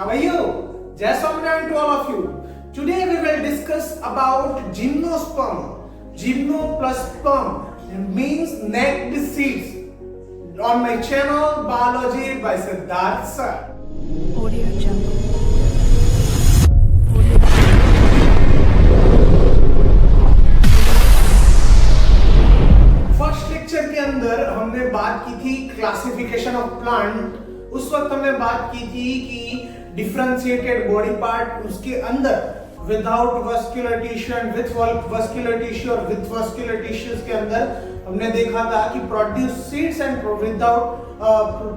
How are you? Jai Swaminarayan to all of you. Today we will discuss about gymnosperm. Gymno plus sperm means necked seeds. On my channel Biology by Siddharth Sir. Audio Jungle. First lecture के अंदर हमने बात की थी classification of plant. उस वक्त हमने बात की थी कि डिफरेंशिएटेड बॉडी पार्ट, उसके अंदर without vascular tissue and with vascular tissue और विथ वस्कुलर टिश्यूज के अंदर हमने देखा था कि produce seeds and without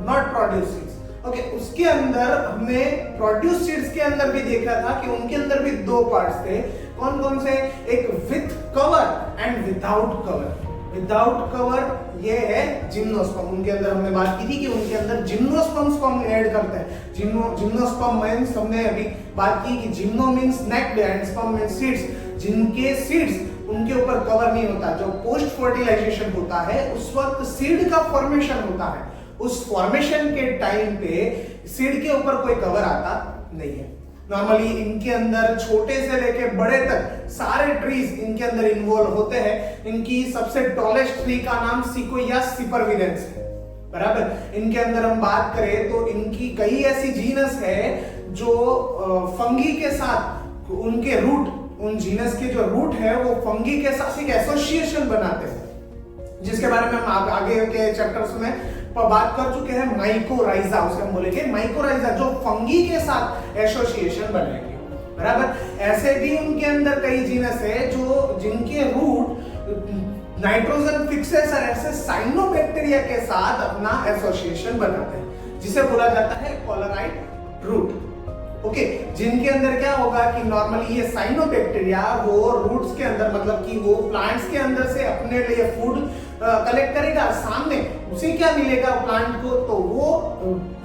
not produce seeds. Okay, उसके अंदर हमने प्रोड्यूस सीड्स के अंदर भी देखा था कि उनके अंदर भी दो पार्ट्स थे। कौन कौन से? एक with cover and without cover. Without cover ये है जिम्नोस्पर्म। उनके अंदर हमने बात की थी कि उनके अंदर जिम्नोस्पर्म्स को हम ऐड करते हैं। जिम्नोस्पर्म मींस हमने अभी बात की कि gymno means naked and sperm means seeds, जिनके सीड्स उनके ऊपर कवर नहीं होता। जो पोस्ट फर्टिलाइजेशन होता है उस वक्त सीड का फॉर्मेशन होता है, उस फॉर्मेशन के टाइम पे सीड के ऊपर कोई कवर आता नहीं है। नॉर्मली इनके अंदर छोटे से लेके बड़े तक सारे ट्रीज इनके अंदर इन्वॉल्व होते हैं। इनकी सबसे टॉलेस्ट ट्री का नाम सिकोया सिपरविरेंस है, बराबर। इनके अंदर हम बात करें तो इनकी कई ऐसी जीनस है जो फंगी के साथ उनके रूट, उन जीनस के जो रूट है वो फंगी के साथ एक एसोसिएशन बनाते हैं, जिसके बारे में हम आगे के चैप्टर्स में बात कर चुके हैं। माइकोराइजा, उसे हम बोलेंगे माइकोराइजा, जो फंगी के साथ एसोसिएशन बनेंगे, बराबर। ऐसे भी उनके अंदर कई जीनस है जो जिनके रूट नाइट्रोजन फिक्सेसर ऐसे साइनोबैक्टीरिया के साथ अपना एसोसिएशन बनाते हैं, जिसे बोला जाता है कॉलराइट रूट। ओके, जिनके अंदर क्या होगा कि नॉर्मली ये साइनोबैक्टीरिया वो रूट्स के अंदर, मतलब कि वो प्लांट्स के अंदर से अपने लिए फूड कलेक्ट करेगा, सामने उसे क्या मिलेगा प्लांट को, तो वो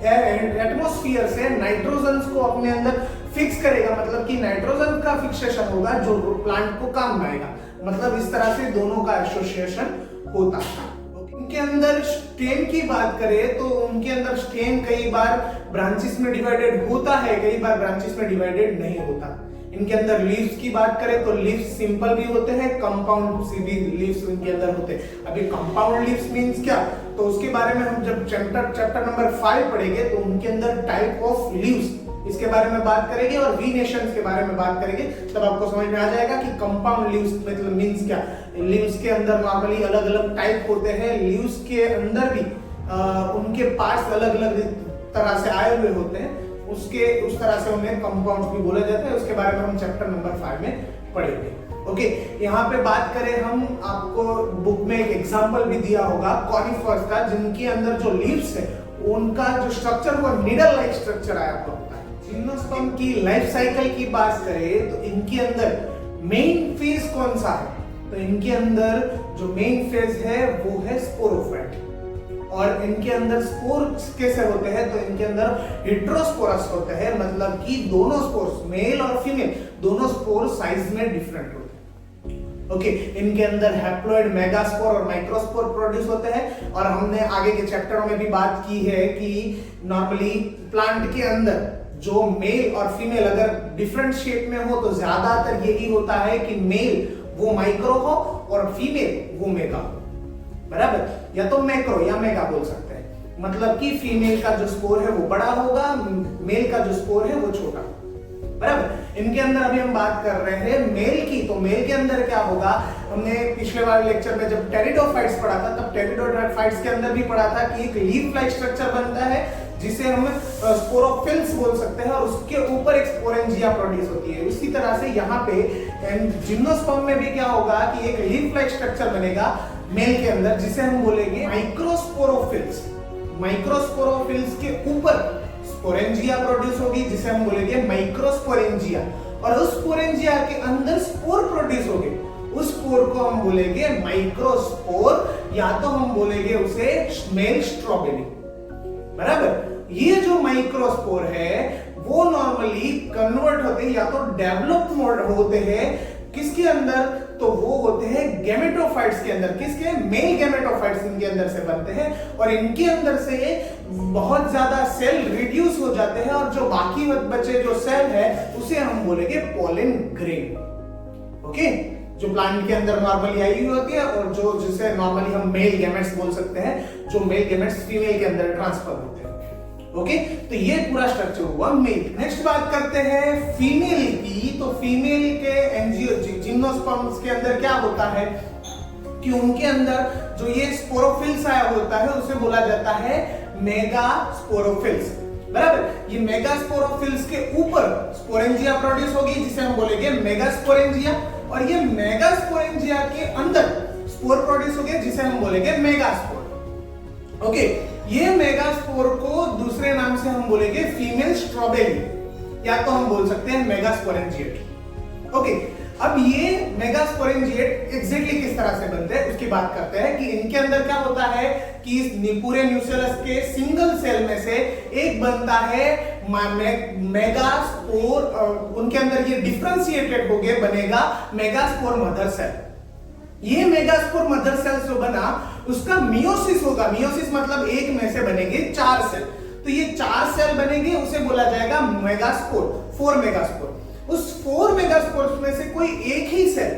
एटमॉस्फेयर से नाइट्रोजन को अपने अंदर फिक्स करेगा। मतलब कि नाइट्रोजन का फिक्सेशन होगा जो प्लांट को काम में आएगा। मतलब इस तरह से दोनों का एसोसिएशन होता है। इनके अंदर स्टेम की बात करें तो उनके अंदर स्टेम कई बार ब्रांचेस में डिवाइडेड होता है, कई बार ब्रांचेस में डिवाइडेड नहीं होता। इनके अंदर लीव्स की बात करें तो लीव्स सिंपल भी होते हैं, कंपाउंड भी लीव्स इनके अंदर होते हैं। अभी कंपाउंड लीव्स मींस क्या, तो उसके बारे में हम जब चैप्टर नंबर 5 पढ़ेंगे तो उनके अंदर टाइप ऑफ लीव्स, इसके बारे में बात करेंगे और वेनेशंस के बारे में बात करेंगे। तब आपको समझ में आ जाएगा कि कंपाउंड लीव्स मतलब मींस क्या। लीव्स के अंदर नॉर्मली अलग अलग टाइप होते हैं। लीव्स के अंदर भी उनके पार्ट्स अलग अलग तरह से आए हुए होते हैं, उस तरह से उन्हें कंपाउंड्स भी बोला जाता है। उसके बारे में हम चैप्टर नंबर 5 में पढ़ेंगे। ओके, यहाँ पे बात करें हम, आपको बुक में एक एग्जांपल भी दिया होगा कॉनिफर्स का, जिनके अंदर जो लीव्स है उनका जो स्ट्रक्चर वो निडल लाइक स्ट्रक्चर आया हुआ होता है। जिम्नोस्पर्म की लाइफ साइकिल की बात करें तो इनके अंदर मेन फेज कौन सा है, तो इनके अंदर जो मेन फेज है वो है स्पोरोफाइट। और इनके अंदर स्पोर कैसे होते हैं, तो इनके अंदर हेटेरोस्पोरस होते हैं, मतलब कि दोनों स्पोर्स मेल और फीमेल दोनों स्पोर साइज में डिफरेंट होते हैं। ओके, इनके अंदर हैप्लॉइड मेगास्पोर और माइक्रोस्पोर प्रोड्यूस होते हैं। और हमने आगे के चैप्टरों में भी बात की है कि नॉर्मली प्लांट के अंदर जो मेल और फीमेल अगर डिफरेंट शेप में हो तो ज्यादातर यही होता है कि मेल वो माइक्रो हो और फीमेल वो मेगा हो, बराबर। या तो मैक्रो या मेगा बोल सकते हैं, मतलब कि फीमेल का जो स्पोर है वो बड़ा होगा, मेल का जो स्पोर है वो छोटा, बराबर। इनके अंदर अभी हम बात कर रहे हैं मेल की, तो मेल के अंदर क्या होगा, हमने पिछले वाले लेक्चर में जब टेरिडोफाइट्स पढ़ा था तब टेरिडोफाइट्स के अंदर भी पढ़ा था कि एक लीफ लाइक स्ट्रक्चर बनता है जिसे हम स्पोरोफिल्स बोल सकते हैं, और उसके ऊपर एक स्पोरेंजिया प्रोड्यूस होती है। उसी तरह से यहाँ पे जिम्नोस्पर्म में भी क्या होगा कि एक लीफ लाइक स्ट्रक्चर बनेगा मेल के अंदर, जिसे हम बोलेंगे माइक्रोस्पोरोफिल्स। माइक्रोस्पोरोफिल्स के ऊपर स्पोरेंजिया प्रोड्यूस होगी, जिसे हम बोलेंगे माइक्रोस्पोरेंजिया, और उस स्पोरेंजिया के अंदर स्पोर प्रोड्यूस होंगे, उस स्पोर को हम बोलेंगे माइक्रोस्पोर, या तो हम बोलेंगे उसे मेल स्ट्रॉबेरी, बराबर। ये जो माइक्रोस्पोर है वो नॉर्मली कन्वर्ट होते हैं या तो डेवलप मोड होते हैं किसके अंदर? तो वो होते हैं गैमेटोफाइट्स के अंदर। किसके? मेल गैमेटोफाइट्स इनके अंदर से बनते हैं और इनके अंदर से बहुत ज्यादा सेल रिड्यूस हो जाते हैं और जो बाकी बचे जो सेल है उसे हम बोलेंगे पोलन ग्रेन। ओके, जो प्लांट के अंदर नॉर्मली आई हुई होती है और जो जिसे नॉर्मली हम मेल गैमेट्स बोल सकते हैं, जो मेल गैमेट्स फीमेल के अंदर ट्रांसफर होते हैं। ओके, तो ये पूरा स्ट्रक्चर हुआ मेल। नेक्स्ट बात करते हैं फीमेल की। तो फीमेल के जिम्नोस्पर्म्स के अंदर क्या होता है कि उनके अंदर जो ये स्पोरोफिल्स आया होता है उसे बोला जाता है मेगास्पोरोफिल्स। बराबर, ये मेगास्पोरोफिल्स के ऊपर स्पोरेंजिया प्रोड्यूस होगी जिसे हम बोलेंगे मेगास्पोरेंजिया, और ये मेगास्पोरेंजिया के अंदर स्पोर प्रोड्यूस होंगे जिसे हम बोलेंगे मेगास्पोर। ओके, ये मेगास्पोर को दूसरे नाम से हम बोलेंगे फीमेल स्ट्रॉबेरी, या तो हम बोल सकते हैं मेगास्पोरेंजिएट। ओके, अब ये मेगास्पोरेंजिएट एग्जैक्टली किस तरह से बनते हैं उसकी बात करते हैं कि इनके अंदर क्या होता है कि इस पूरे न्यूक्लियस के सिंगल सेल में से एक बनता है मेगास्पोर, उनके अंदर ये डिफरेंशिएटेड हो गए बनेगा मेगास्पोर मदर सेल। ये मेगास्पोर मदर सेल जो बना उसका मियोसिस होगा। मियोसिस मतलब एक में से बनेंगे 4 सेल, तो ये 4 सेल बनेंगे, उसे बोला जाएगा मेगास्पोर, 4 मेगास्पोर। उस 4 मेगास्पोर्स में से कोई एक ही सेल,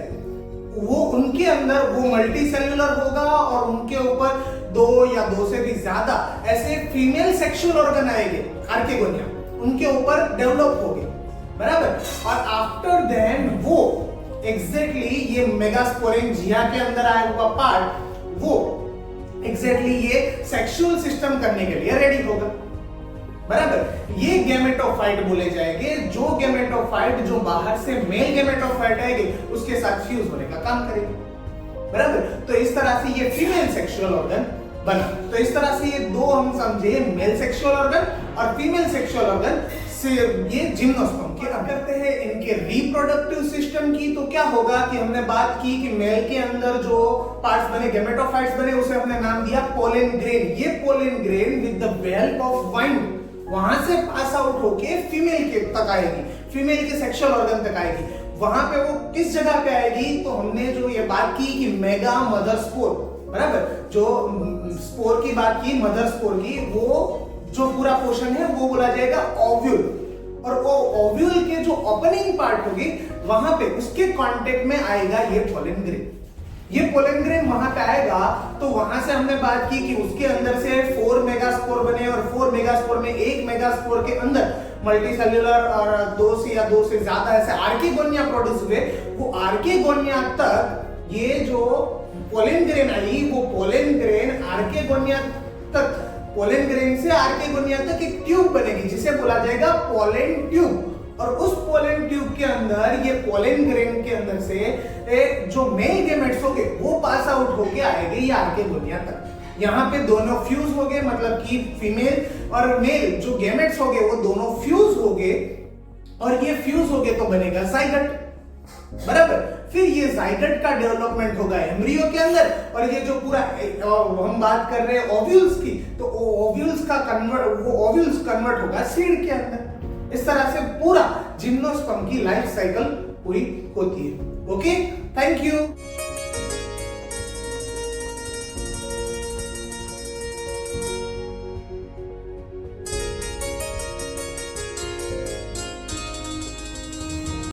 वो उनके अंदर वो मल्टी सेल्यूलर होगा और उनके ऊपर 2 या 2 से भी ज्यादा ऐसे फीमेल सेक्सुअल ऑर्गन आएंगे, आर्केगोनिया, उनके ऊपर डेवलप होंगे। बराबर, और आफ्टर देन वो एग्जैक्टली ये मेगास्पोरेंजिया के अंदर आया हुआ पार्ट वो एग्जैक्टली ये सेक्सुअल सिस्टम करने के लिए रेडी होगा। बराबर, ये गैमेटोफाइट बोले जाएंगे। जो गैमेटोफाइट जो बाहर से मेल गैमेटोफाइट आएंगे उसके साथ फ्यूज होने का काम करेंगे। बराबर, तो इस तरह से ये फीमेल सेक्सुअल ऑर्गन बना। तो इस तरह से ये दो हम समझे, मेल सेक्सुअल ऑर्गन और फीमेल सेक्सुअल ऑर्गन से ये जिम्नोस्पर्म की। अब करते हैं इनके रिप्रोडक्टिव सिस्टम की। तो क्या होगा कि हमने बात की कि मेल के अंदर जो पार्ट्स बने, गैमेटोफाइट्स बने, उसे हमने नाम दिया पोलन ग्रेन। ये pollen grain with the help of wind वहां से पास आउट होके फीमेल के तक आएगी, फीमेल के सेक्सुअल ऑर्गन तक आएगी। वहां पे वो किस जगह पे आएगी? तो हमने जो ये बात की कि मेगा मदर स्पोर, बराबर, जो स्पोर की बात की, मदर स्पोर की, वो जो पूरा पोर्शन है वो बोला जाएगा ओव्यूल। और वो ओव्यूल के जो ओपनिंग पार्ट होगी वहां पे उसके कांटेक्ट में आएगा ये पोलन ग्रेन। ये पोलन ग्रेन वहां पे आएगा तो वहां से हमने बात की कि उसके अंदर से 4 मेगास्पोर बने और 4 मेगास्पोर में एक मेगास्पोर के अंदर मल्टीसेल्युलर और 2 से या 2 से ज्यादा ऐसे आर्किगोनिया प्रोड्यूस हुए। वो आर्किगोनिया तक ये जो पोलन ग्रेन आई, वो पोलन ग्रेन आर्किगोनिया तक, पोलन ग्रेन से आर्किगोनिया तक एक ट्यूब बनेगी जिसे बोला जाएगा पोलन ट्यूब। और उस पोलन ट्यूब के अंदर ये पोलन ग्रेन के अंदर से जो मेल गैमेट्स होंगे वो पास आउट होके आएंगे ये आर्किगोनिया तक। यहाँ पे दोनों फ्यूज हो गए, मतलब कि फीमेल और मेल जो गैमेट्स हो गए वो दोनों फ्यूज हो गए, और ये फ्यूज हो गए तो बनेगा जाइगोट। बराबर, फिर ये जाइगोट का डेवलपमेंट होगा एम्ब्रियो के अंदर, और ये जो पूरा हम बात कर रहे हैं ओव्यूल्स की, तो ओव्यूल्स का कन्वर्ट होगा सीड के अंदर। इस तरह से पूरा जिम्नोस्पर्म की लाइफ साइकिल पूरी होती है। Okay, thank you.